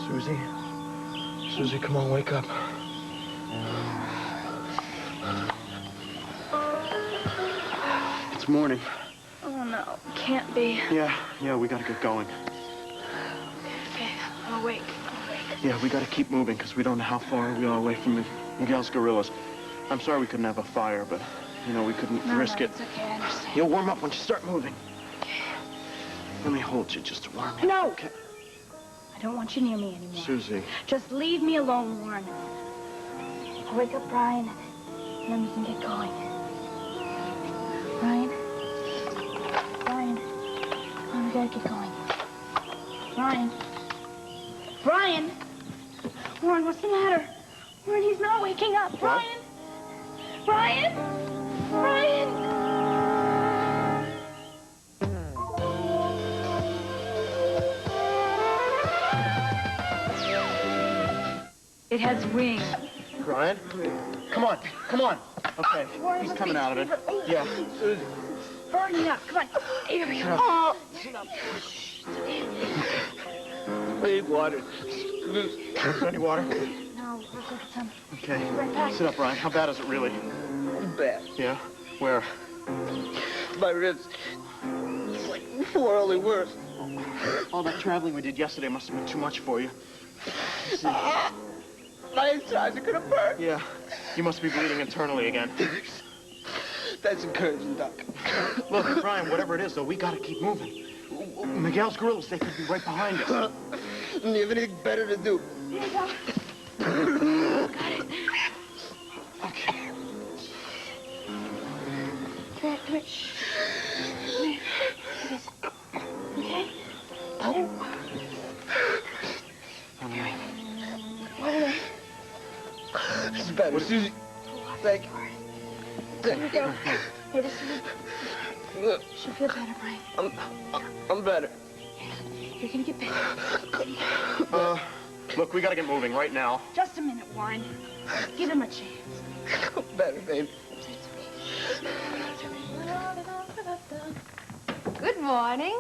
Susie? Susie, come on, wake up. It's morning. Oh, no. Can't be. Yeah, we gotta get going. Okay, I'm awake. Yeah, we gotta keep moving, because we don't know how far we are away from Miguel's gorillas. I'm sorry we couldn't have a fire, but, you know, we couldn't risk it. It's okay, I understand. You'll warm up when you start moving. Okay. Let me hold you just to warm you. No! Okay. I don't want you near me anymore. Susie. Just leave me alone, Warren. I'll wake up Brian, and then we can get going. Brian? Brian? Come on, we gotta get going. Brian? Brian? Warren, what's the matter? Warren, he's not waking up. What? Brian? Brian? Brian? It has wings. Brian? Come on, come on. Okay, Warren, he's let's coming be out of it. safer. Yeah. Burning up. Come on. Here we go. Oh. I need water. Any water? No, we'll get some. Okay. Right back. Sit up, Brian. How bad is it really? Bad. Yeah? Where? My wrist. It's like before, only worse. All that traveling we did yesterday must have been too much for you. My insides are gonna burn. Yeah. You must be bleeding internally again. That's encouraging, Doc. Look, Brian, whatever it is, though, we gotta keep moving. Miguel's gorillas, they could be right behind us. Do you have anything better to do? Here you go. Got it. Okay. Come here. Shh. Come here. Look at this. Okay? Better? Okay. What are they? It's better, Susie. Thank you. Here we go. Here, this is it. Should feel better, Brian. I'm better. You're gonna get better. Look, we gotta get moving right now. Just a minute, Warren. Give him a chance. I'm better, babe. Good morning.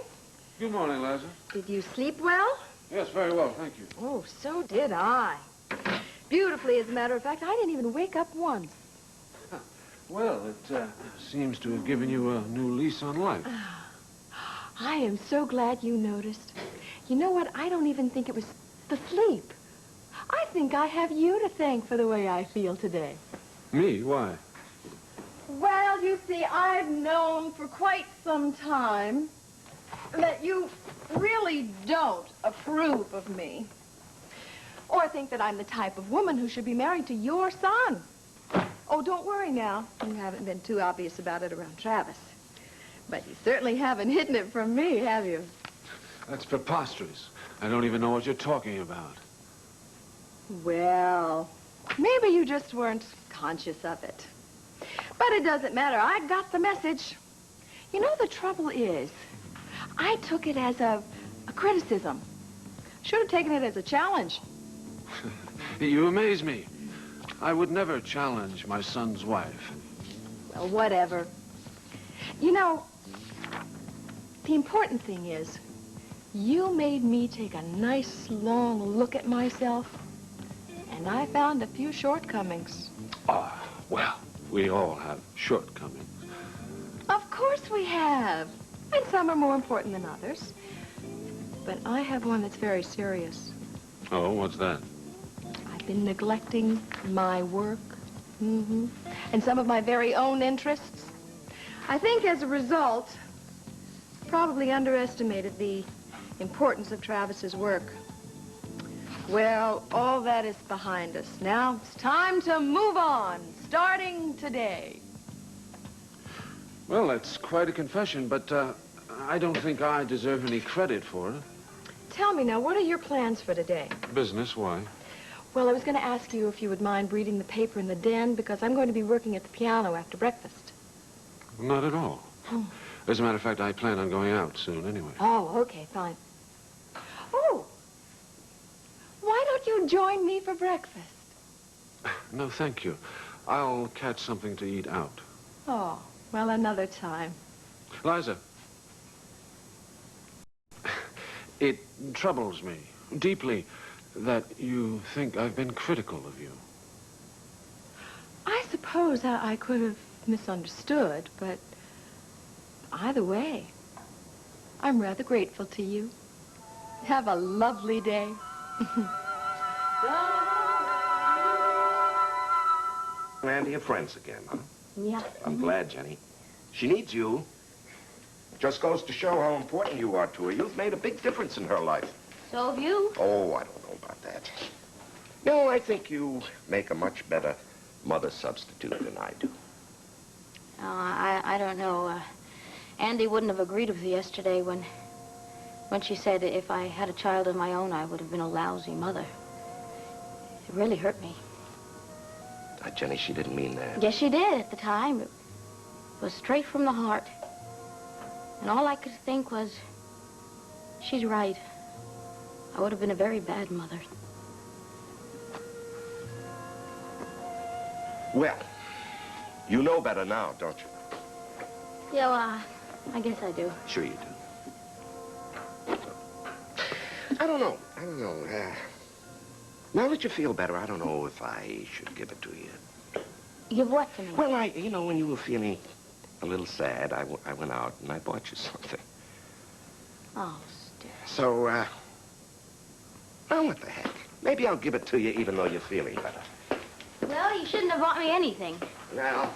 Good morning, Liza. Did you sleep well? Yes, very well, thank you. Oh, so did I. Beautifully, as a matter of fact. I didn't even wake up once. Well, it seems to have given you a new lease on life. I am so glad you noticed. You know what? I don't even think it was the sleep. I think I have you to thank for the way I feel today. Me? Why? Well, you see, I've known for quite some time that you really don't approve of me. Or think that I'm the type of woman who should be married to your son. Oh, don't worry now. You haven't been too obvious about it around Travis. But you certainly haven't hidden it from me, have you? That's preposterous. I don't even know what you're talking about. Well, maybe you just weren't conscious of it. But it doesn't matter. I got the message. You know, the trouble is, I took it as a criticism. Should have taken it as a challenge. You amaze me. I would never challenge my son's wife. Well, whatever. You know, the important thing is, you made me take a nice, long look at myself, and I found a few shortcomings. Ah, well, we all have shortcomings. Of course we have. And some are more important than others. But I have one that's very serious. Oh, what's that? I've been neglecting my work. And some of my very own interests. I think as a result, probably underestimated the importance of Travis's work. Well, all that is behind us. Now it's time to move on, starting today. Well, that's quite a confession, but I don't think I deserve any credit for it. Tell me now, what are your plans for today? Business, why? Well, I was going to ask you if you would mind reading the paper in the den, because I'm going to be working at the piano after breakfast. Not at all. As a matter of fact, I plan on going out soon anyway. Oh, okay, fine. Oh, why don't you join me for breakfast? No, thank you. I'll catch something to eat out. Oh, well, another time. Liza, it troubles me deeply that you think I've been critical of you. I suppose I could have misunderstood, but either way, I'm rather grateful to you. Have a lovely day. Randy are friends again, huh? Yeah. I'm glad, Jenny. She needs you. Just goes to show how important you are to her. You've made a big difference in her life. So have you. Oh, I don't know about that. No, I think you make a much better mother substitute than I do. Oh, I don't know. Andy wouldn't have agreed with you yesterday when she said if I had a child of my own, I would have been a lousy mother. It really hurt me. Jenny, she didn't mean that. Yes, she did at the time. It was straight from the heart. And all I could think was, she's right. I would have been a very bad mother. Well, you know better now, don't you? Yeah, well, I guess I do. Sure you do. I don't know. Now that you feel better, I don't know if I should give it to you. Give what to me? Well, when you were feeling a little sad, I went out and I bought you something. Oh, Stu. So, well, what the heck? Maybe I'll give it to you even though you're feeling better. Well, you shouldn't have bought me anything. Now,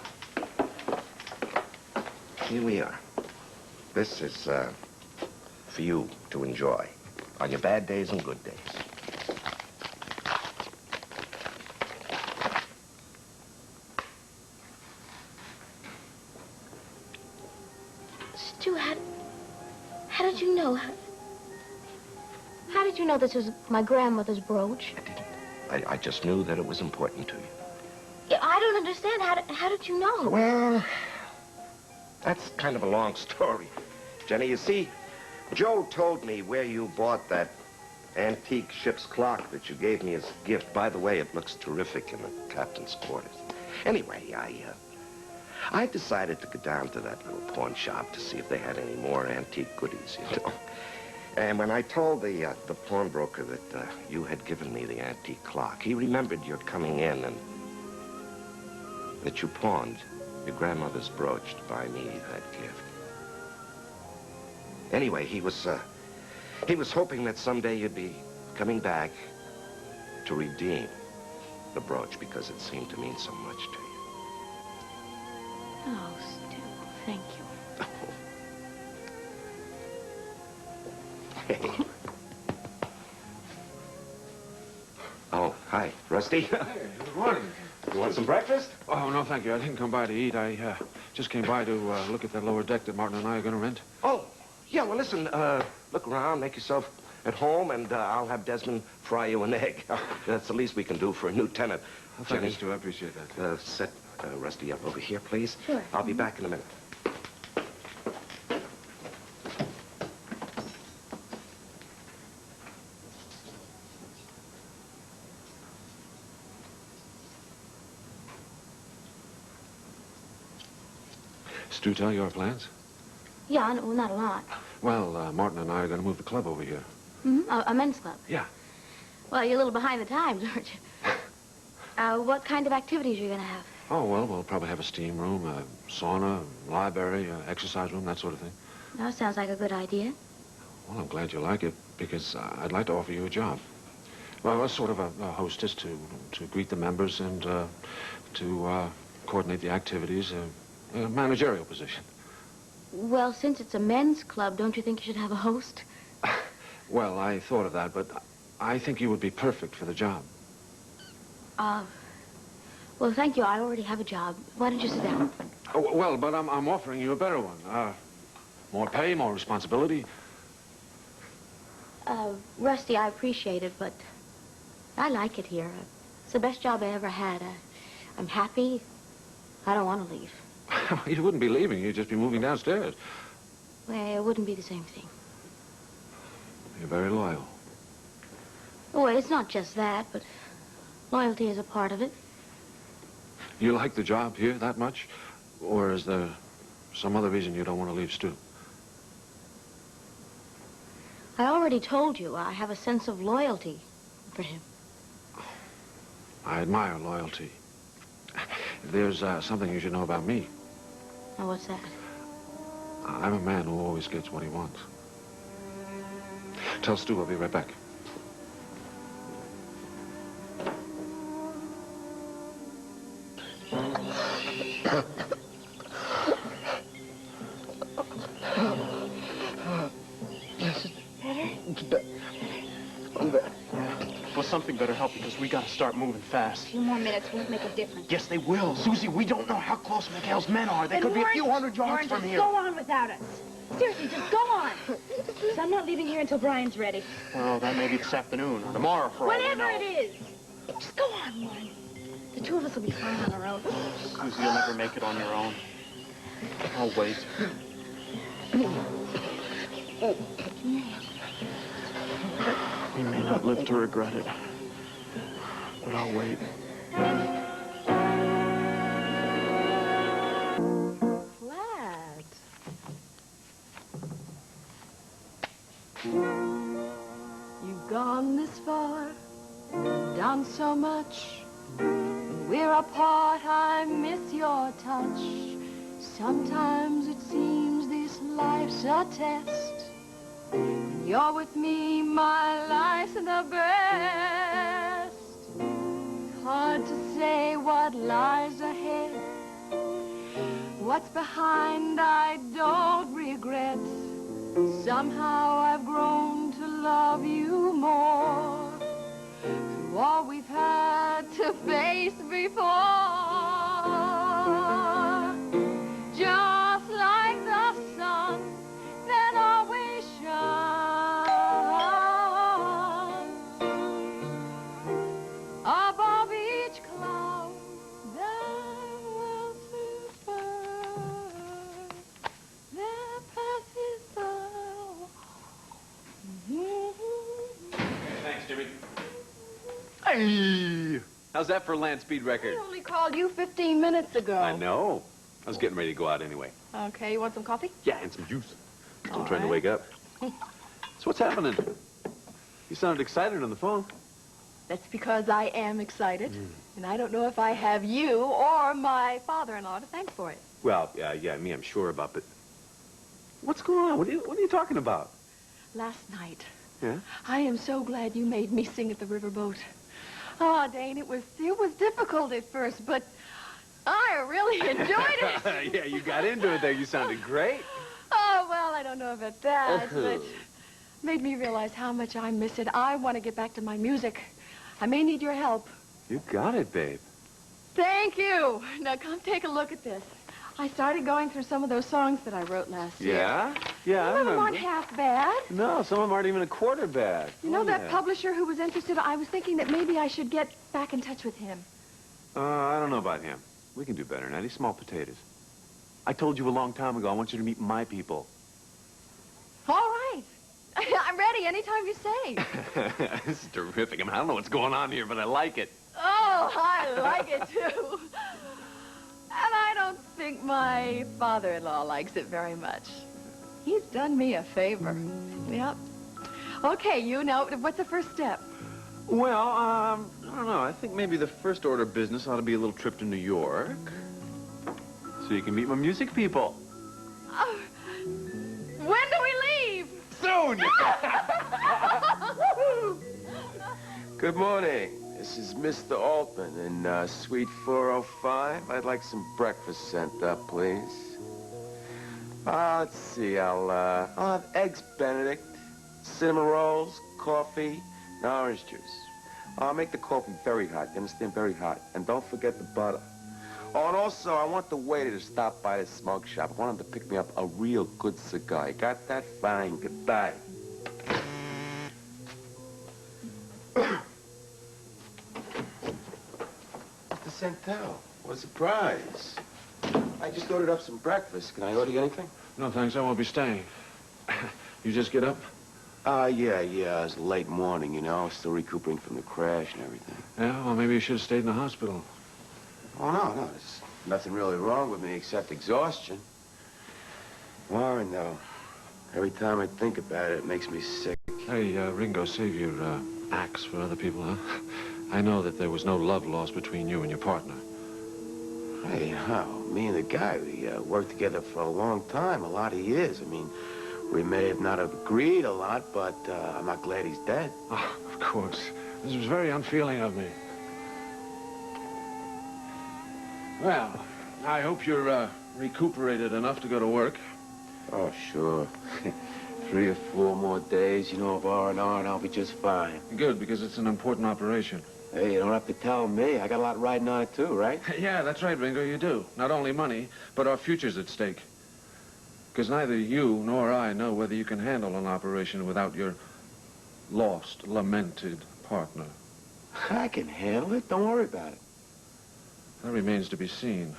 here we are. This is, for you to enjoy on your bad days and good days. Stu, how did you know? How did you know this was my grandmother's brooch? I just knew that it was important to you. Yeah, I don't understand. How did you know? Well, that's kind of a long story. Jenny, you see, Joe told me where you bought that antique ship's clock that you gave me as a gift. By the way, it looks terrific in the captain's quarters. Anyway, I decided to go down to that little pawn shop to see if they had any more antique goodies, you know. And when I told the pawnbroker that you had given me the antique clock, he remembered your coming in and that you pawned your grandmother's brooch to buy me that gift. Anyway, he was hoping that someday you'd be coming back to redeem the brooch because it seemed to mean so much to you. Oh, Stu, thank you. Hey. Oh, hi, Rusty. Hey, good morning. You want some breakfast? Oh, no, thank you. I didn't come by to eat. I just came by to look at that lower deck that Martin and I are going to rent. Oh, yeah, well, listen, look around, make yourself at home, and I'll have Desmond fry you an egg. That's the least we can do for a new tenant. Oh, thank you, Stu. I appreciate that. Set Rusty up over here, please. Sure. I'll be back in a minute. Stu, tell your plans? Yeah, no, not a lot. Well, Martin and I are going to move the club over here. A men's club. Yeah. Well, you're a little behind the times, aren't you? What kind of activities are you going to have? Oh, well, we'll probably have a steam room, a sauna, library, exercise room, that sort of thing. That sounds like a good idea. Well, I'm glad you like it, because I'd like to offer you a job. Well, sort of a hostess to greet the members and to coordinate the activities, a managerial position. Well, since it's a men's club, don't you think you should have a host? Well, I thought of that, but I think you would be perfect for the job. Well, thank you. I already have a job. Why don't you sit down? Oh, well, but I'm offering you a better one. More pay, more responsibility. Rusty, I appreciate it, but I like it here. It's the best job I ever had. I'm happy. I don't want to leave. You wouldn't be leaving. You'd just be moving downstairs. Well, it wouldn't be the same thing. You're very loyal. Oh, it's not just that, but loyalty is a part of it. You like the job here that much? Or is there some other reason you don't want to leave, Stu? I already told you I have a sense of loyalty for him. I admire loyalty. There's something you should know about me. Oh, what's that? I'm a man who always gets what he wants. Tell Stu I'll be right back. Well, something better help because we gotta start moving fast. A few more minutes won't make a difference. Yes, they will. Susie, we don't know how close Miguel's men are. They could be a few hundred yards from here. Go on without us. Seriously, just go on. Because I'm not leaving here until Brian's ready. Well, that may be this afternoon or tomorrow for all we Whatever know. it is. Just go on, Warren. The two of us will be fine on our own. Susie, you'll never make it on your own. I'll wait. We may not live to regret it, but I'll wait. Glad. You've gone this far, done so much. We're apart, I miss your touch. Sometimes it seems this life's a test. When you're with me, my life's the best. Hard to say what lies ahead. What's behind, I don't regret. Somehow I've grown to love you more. Through all we've had to face before. Just like the sun that always shines above each cloud that will soon burn, that passes by. Thanks, Jimmy. Hey! How's that for a land speed record? I only called you 15 minutes ago. I know. I was getting ready to go out anyway. Okay, you want some coffee? Yeah, and some juice. Still All trying to right. wake up. So what's happening? You sounded excited on the phone. That's because I am excited, and I don't know if I have you or my father-in-law to thank for it. Well, yeah, me I'm sure about, but what's going on? What are you talking about? Last night, Yeah? I am so glad you made me sing at the riverboat. Oh, Dane, it was difficult at first, but I really enjoyed it. Yeah, you got into it there. You sounded great. Oh, well, I don't know about that, but made me realize how much I miss it. I want to get back to my music. I may need your help. You got it, babe. Thank you. Now, come take a look at this. I started going through some of those songs that I wrote last year. Yeah? Yeah, I Some of them aren't remember. half bad. No, some of them aren't even a quarter bad. You know Oh, that yeah. publisher who was interested? I was thinking that maybe I should get back in touch with him. I don't know about him. We can do better than that. He's small potatoes. I told you a long time ago, I want you to meet my people. All right. I'm ready anytime you say. This is terrific. I mean, I don't know what's going on here, but I like it. Oh, I like it too. And I don't think my father-in-law likes it very much. He's done me a favor. Yep. Okay, you know, what's the first step? Well, I don't know. I think maybe the first order of business ought to be a little trip to New York. So you can meet my music people. When do we leave? Soon! Good morning. This is Mr. Altman in Suite 405. I'd like some breakfast sent up, please. Let's see. I'll have eggs Benedict, cinnamon rolls, coffee, and orange juice. I'll make the coffee very hot. You understand? Very hot. And don't forget the butter. Oh, and also, I want the waiter to stop by the smoke shop. I want him to pick me up a real good cigar. You got that? Fine. Goodbye. Mr. Santel, what a surprise. I just ordered up some breakfast. Can I order you anything? No, thanks. I won't be staying. You just get up? Yeah. It's late morning, you know. Still recuperating from the crash and everything. Yeah, well, maybe you should have stayed in the hospital. Oh, no. There's nothing really wrong with me except exhaustion. Warren, though, every time I think about it, it makes me sick. Hey, Ringo, save your acts for other people, huh? I know that there was no love lost between you and your partner. Hey, how? Me and the guy, we worked together for a long time, a lot of years. I mean, we may have not agreed a lot, but I'm not glad he's dead. Oh, of course. This was very unfeeling of me. Well, I hope you're recuperated enough to go to work. Oh, sure. 3 or 4 more days, you know, of R&R, and I'll be just fine. Good, because it's an important operation. Hey, you don't have to tell me. I got a lot riding on it, too, right? Yeah, that's right, Ringo, you do. Not only money, but our future's at stake. Because neither you nor I know whether you can handle an operation without your lost, lamented partner. I can handle it. Don't worry about it. That remains to be seen.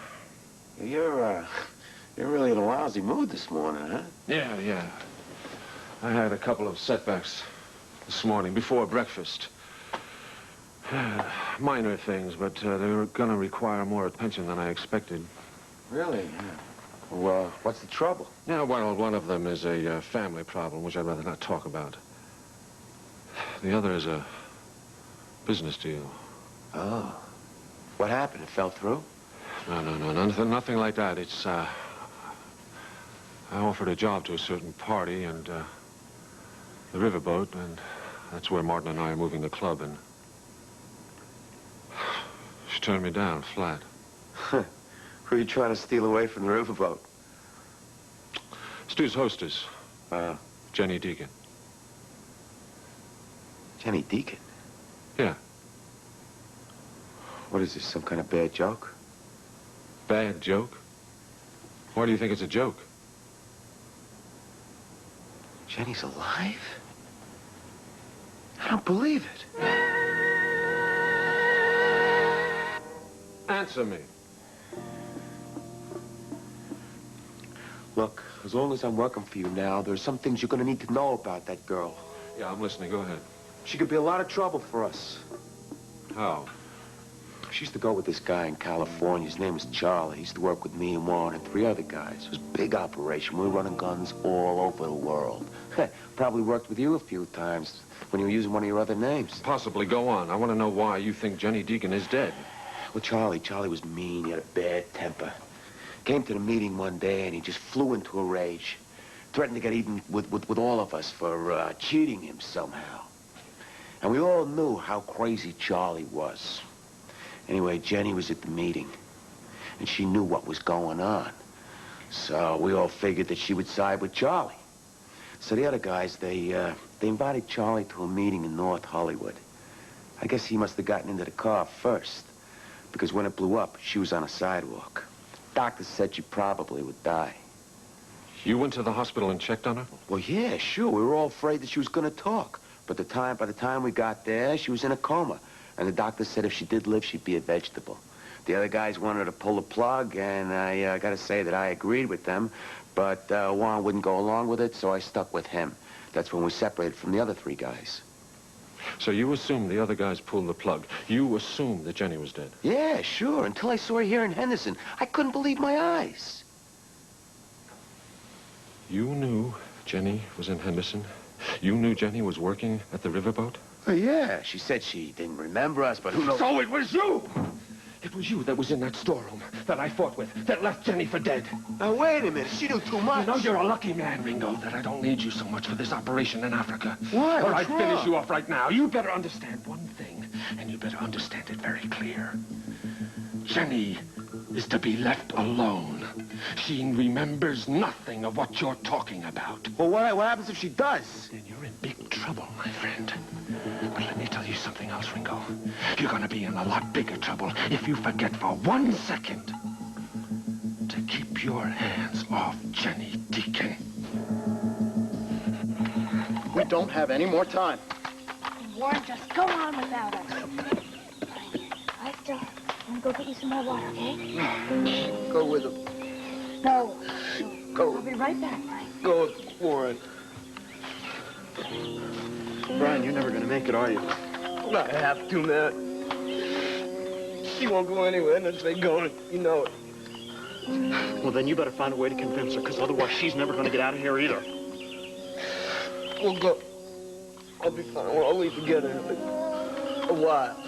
You're really in a lousy mood this morning, huh? Yeah. I had a couple of setbacks this morning before breakfast. Minor things, but they were going to require more attention than I expected. Really? Well, what's the trouble? Yeah, well, one of them is a family problem, which I'd rather not talk about. The other is a business deal. Oh. What happened? It fell through? No, nothing like that. It's, I offered a job to a certain party and, the riverboat, and that's where Martin and I are moving the club, and she turned me down, flat. Who are you trying to steal away from the riverboat? Stu's hostess, Jenny Deacon. Jenny Deacon? Yeah. What is this, some kind of bad joke? Bad joke? Why do you think it's a joke? Jenny's alive? I don't believe it. Answer me. Look, as long as I'm working for you now, there's some things you're gonna need to know about that girl. Yeah, I'm listening. Go ahead. She could be a lot of trouble for us. How? She used to go with this guy in California. His name was Charlie. He used to work with me and Warren and 3 other guys. It was a big operation. We were running guns all over the world. Probably worked with you a few times when you were using one of your other names. Possibly. Go on. I want to know why you think Jenny Deacon is dead. Well, Charlie was mean. He had a bad temper. Came to the meeting one day and he just flew into a rage. Threatened to get even with all of us for cheating him somehow. And we all knew how crazy Charlie was. Anyway, Jenny was at the meeting, and she knew what was going on. So we all figured that she would side with Charlie. So the other guys, they invited Charlie to a meeting in North Hollywood. I guess he must have gotten into the car first, because when it blew up, she was on a sidewalk. Doctor said she probably would die. You went to the hospital and checked on her? Well, yeah, sure. We were all afraid that she was going to talk. But by the time we got there, she was in a coma. And the doctor said if she did live, she'd be a vegetable. The other guys wanted her to pull the plug, and I got to say that I agreed with them. But Juan wouldn't go along with it, so I stuck with him. That's when we separated from the other 3 guys. So you assumed the other guys pulled the plug. You assumed that Jenny was dead. Yeah, sure. Until I saw her here in Henderson. I couldn't believe my eyes. You knew Jenny was in Henderson? You knew Jenny was working at the riverboat? Oh, yeah. She said she didn't remember us, but who knows? So it was you! It was you that was in that storeroom that I fought with, that left Jenny for dead. Now, wait a minute. She knew too much. You know, you're a lucky man, Ringo, that I don't need you so much for this operation in Africa. Why? Or What's I'd finish wrong? you off right now. You better understand one thing, and you better understand it very clear. Jenny is to be left alone. She remembers nothing of what you're talking about. Well, what happens if she does? Then you're in big trouble, my friend. But let me tell you something else, Ringo. You're gonna be in a lot bigger trouble if you forget for 1 second to keep your hands off Jenny Deacon. We don't have any more time. Warren, just go on without us. I still want to go get you some more water, okay? Go with him. No. Go. I'll be right back. Go with Warren. Brian, you're never gonna make it, are you? I have to, man. She won't go anywhere unless they go, you know it. Well, then you better find a way to convince her, because otherwise she's never gonna get out of here either. We'll go. I'll be fine. We'll all leave together in a while.